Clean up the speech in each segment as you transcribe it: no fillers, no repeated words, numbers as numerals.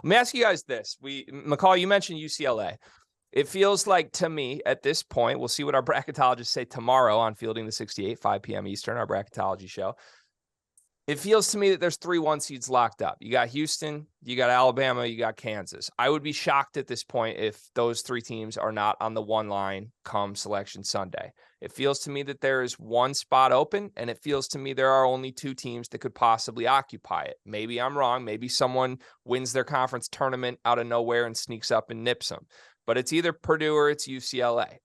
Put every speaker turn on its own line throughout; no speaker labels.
me ask you guys this. McCall, you mentioned UCLA. It feels like to me at this point, we'll see what our bracketologists say tomorrow on Fielding the 68, 5 p.m. Eastern, our bracketology show. It feels to me that there's 3 1 seeds locked up. You got Houston, you got Alabama, you got Kansas. I would be shocked at this point if those 3 teams are not on the one line come Selection Sunday. It feels to me that there is 1 spot open, and it feels to me there are only 2 teams that could possibly occupy it. Maybe I'm wrong. Maybe someone wins their conference tournament out of nowhere and sneaks up and nips them. But it's either Purdue or it's UCLA.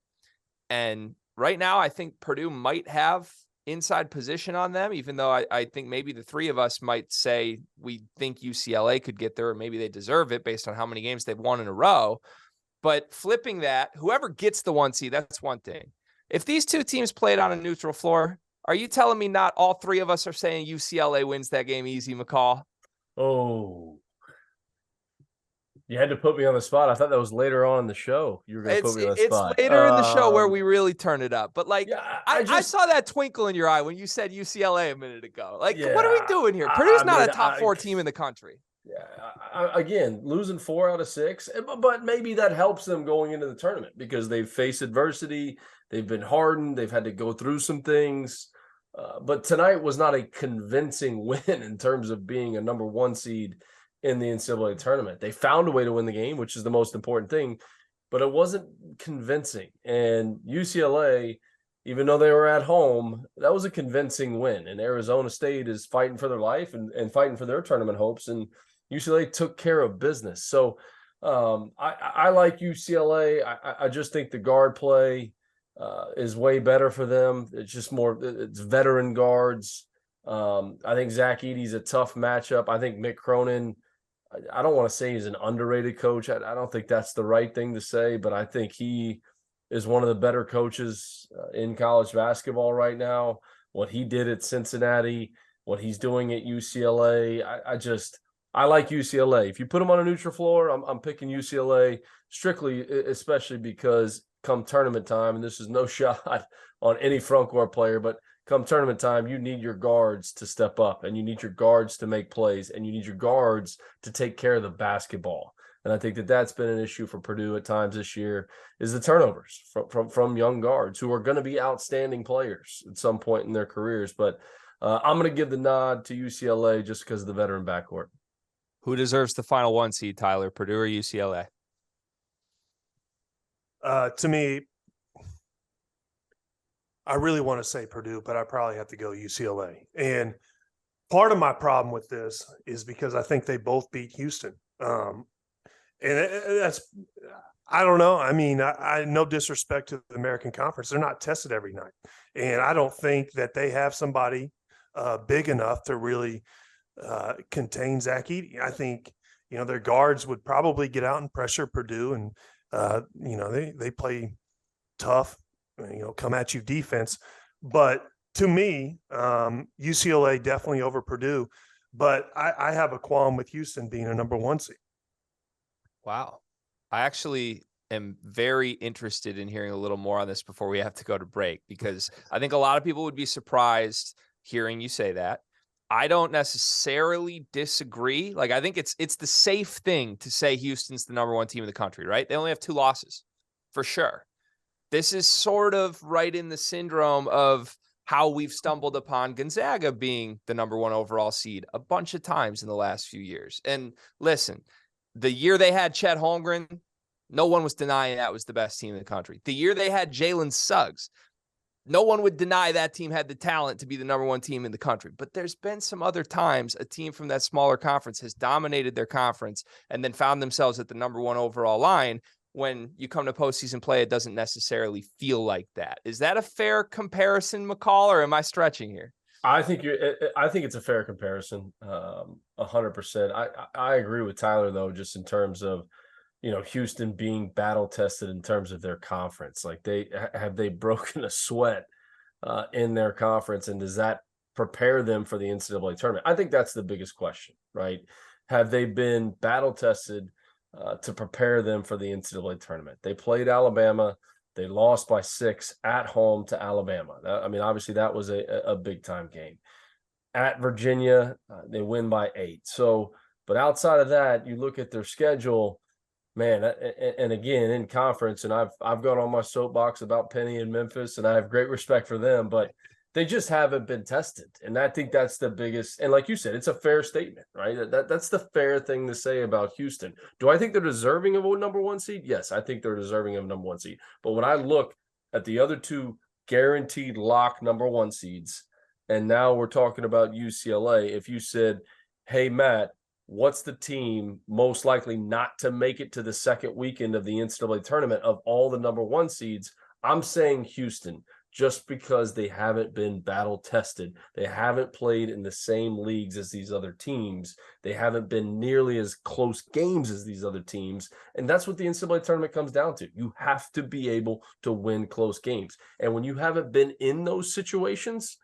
And right now, I think Purdue might have inside position on them, even though I think maybe the 3 of us might say we think UCLA could get there, or maybe they deserve it based on how many games they've won in a row. But flipping that, whoever gets the 1 seed, that's one thing. If these 2 teams played on a neutral floor, are you telling me not all 3 of us are saying UCLA wins that game easy, McCall?
Oh, you had to put me on the spot. I thought that was later on in the show. You were going to put me on the spot.
It's later in the show where we really turn it up. But, like,
yeah,
I saw that twinkle in your eye when you said UCLA a minute ago. Like, what are we doing here? Purdue's not a top 4 team in the country.
Yeah, again, losing 4 out of 6. But maybe that helps them going into the tournament because they've faced adversity. They've been hardened. They've had to go through some things. But tonight was not a convincing win in terms of being a number 1 seed in the NCAA tournament. They found a way to win the game, which is the most important thing, but it wasn't convincing. And UCLA, even though they were at home, that was a convincing win. And Arizona State is fighting for their life and fighting for their tournament hopes. And UCLA took care of business. So I like UCLA. I just think the guard play is way better for them. It's just it's veteran guards. I think Zach Edey's a tough matchup. I think Mick Cronin, I don't want to say he's an underrated coach. I don't think that's the right thing to say, but I think he is one of the better coaches in college basketball right now. What he did at Cincinnati, what he's doing at UCLA, I like UCLA. If you put him on a neutral floor, I'm picking UCLA strictly, especially because come tournament time, and this is no shot on any front court player, but come tournament time, you need your guards to step up, and you need your guards to make plays, and you need your guards to take care of the basketball. And I think that's been an issue for Purdue at times this year is the turnovers from young guards who are going to be outstanding players at some point in their careers. But I'm going to give the nod to UCLA just because of the veteran backcourt.
Who deserves the final 1 seed, Tyler, Purdue or UCLA?
To me, I really want to say Purdue, but I probably have to go UCLA. And part of my problem with this is because I think they both beat Houston. And that's, I don't know. I mean, I no disrespect to the American Conference. They're not tested every night. And I don't think that they have somebody big enough to really contain Zach Edey. I think, their guards would probably get out and pressure Purdue. And, they play tough, come at you defense. But to me, UCLA definitely over Purdue. But I have a qualm with Houston being a number 1 seed.
Wow. I actually am very interested in hearing a little more on this before we have to go to break, because I think a lot of people would be surprised hearing you say that. I don't necessarily disagree. Like, I think it's the safe thing to say Houston's the number 1 team in the country, right? They only have 2 losses for sure. This is sort of right in the syndrome of how we've stumbled upon Gonzaga being the number 1 overall seed a bunch of times in the last few years. And listen, the year they had Chet Holmgren, no one was denying that was the best team in the country. The year they had Jalen Suggs, no one would deny that team had the talent to be the number 1 team in the country. But there's been some other times a team from that smaller conference has dominated their conference and then found themselves at the number 1 overall line. When you come to postseason play, it doesn't necessarily feel like that. Is that a fair comparison, McCall, or am I stretching here?
I think it's a fair comparison, 100%. I agree with Tyler, though, just in terms of, Houston being battle tested in terms of their conference. Like, have they broken a sweat in their conference, and does that prepare them for the NCAA tournament? I think that's the biggest question, right? Have they been battle tested to prepare them for the NCAA tournament? They played Alabama. They lost by 6 at home to Alabama. Obviously that was a big time game. At Virginia, they win by 8. So But outside of that, you look at their schedule, man, and again in conference, and I've gone on my soapbox about Penny and Memphis, and I have great respect for them, but they just haven't been tested. And I think that's the biggest, and like you said, it's a fair statement, right? That's the fair thing to say about Houston. Do I think they're deserving of a number 1 seed? Yes, I think they're deserving of a number 1 seed. But when I look at the other 2 guaranteed lock number 1 seeds, and now we're talking about UCLA, if you said, hey, Matt, what's the team most likely not to make it to the second weekend of the NCAA tournament of all the number 1 seeds? I'm saying Houston, just because they haven't been battle tested. They haven't played in the same leagues as these other teams. They haven't been nearly as close games as these other teams. And that's what the NCAA tournament comes down to. You have to be able to win close games. And when you haven't been in those situations,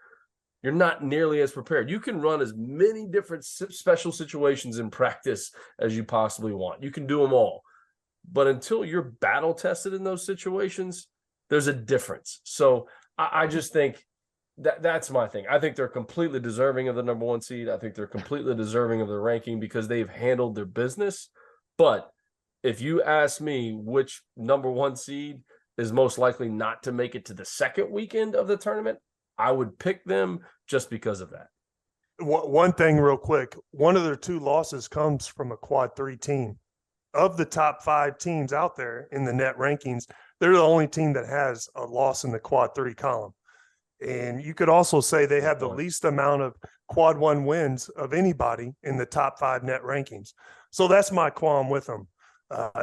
you're not nearly as prepared. You can run as many different special situations in practice as you possibly want. You can do them all. But until you're battle tested in those situations, there's a difference. So I just think that's my thing. I think they're completely deserving of the number 1 seed. I think they're completely deserving of the ranking because they've handled their business. But if you ask me which number 1 seed is most likely not to make it to the second weekend of the tournament, I would pick them just because of that.
One thing real quick, one of their 2 losses comes from a quad 3 team. Of the top 5 teams out there in the net rankings, they're the only team that has a loss in the quad 3 column. And you could also say they have the least amount of quad 1 wins of anybody in the top 5 net rankings. So that's my qualm with them,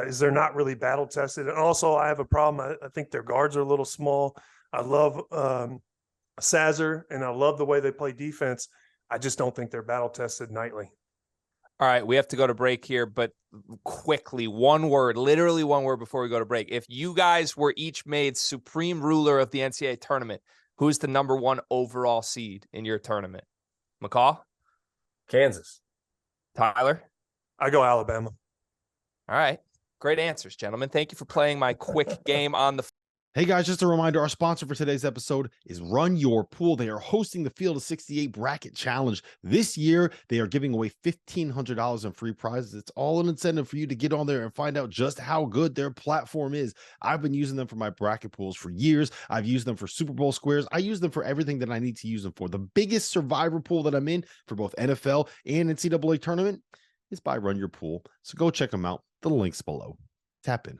is they're not really battle tested. And also I have a problem. I think their guards are a little small. I love Sazzer, and I love the way they play defense. I just don't think they're battle tested nightly.
All right, we have to go to break here, but quickly, one word, literally one word before we go to break. If you guys were each made supreme ruler of the NCAA tournament, who's the number 1 overall seed in your tournament? McCall?
Kansas.
Tyler?
I go Alabama.
All right. Great answers, gentlemen. Thank you for playing my quick game on the
Hey guys, just a reminder, our sponsor for today's episode is Run Your Pool. They are hosting the Field of 68 Bracket Challenge. This year, they are giving away $1,500 in free prizes. It's all an incentive for you to get on there and find out just how good their platform is. I've been using them for my bracket pools for years. I've used them for Super Bowl squares. I use them for everything that I need to use them for. The biggest survivor pool that I'm in for both NFL and NCAA tournament is by Run Your Pool. So go check them out. The link's below. Tap in.